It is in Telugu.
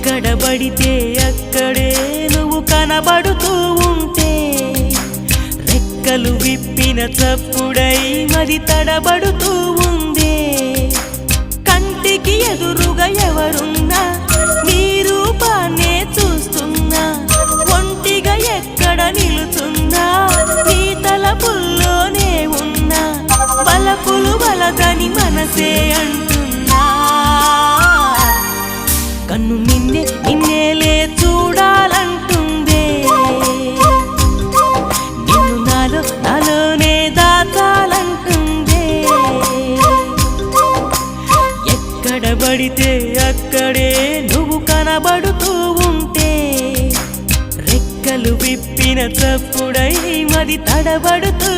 ఎక్కడ పడితే అక్కడే నువ్వు కనబడుతూ ఉంటే రెక్కలు విప్పిన చప్పుడై మది తడబడుతూ ఉందే కంటికి ఎదురుగా ఎవరున్నా నీ రూపాన్నే చూస్తున్నా ఒంటిగా ఎక్కడ నిలుచున్నా నీ తలపుల్లోనే ఉన్నా బలపులు బలదని మనసే అంటున్నా కన్ను నిన్నేలే చూడాలంటుందే నిన్ను నాలోనే దాచాలంటుందే ఎక్కడ పడితే అక్కడే నువ్వు కనబడుతూ ఉంటే రెక్కలు విప్పిన చప్పుడై మది తడబడుతూ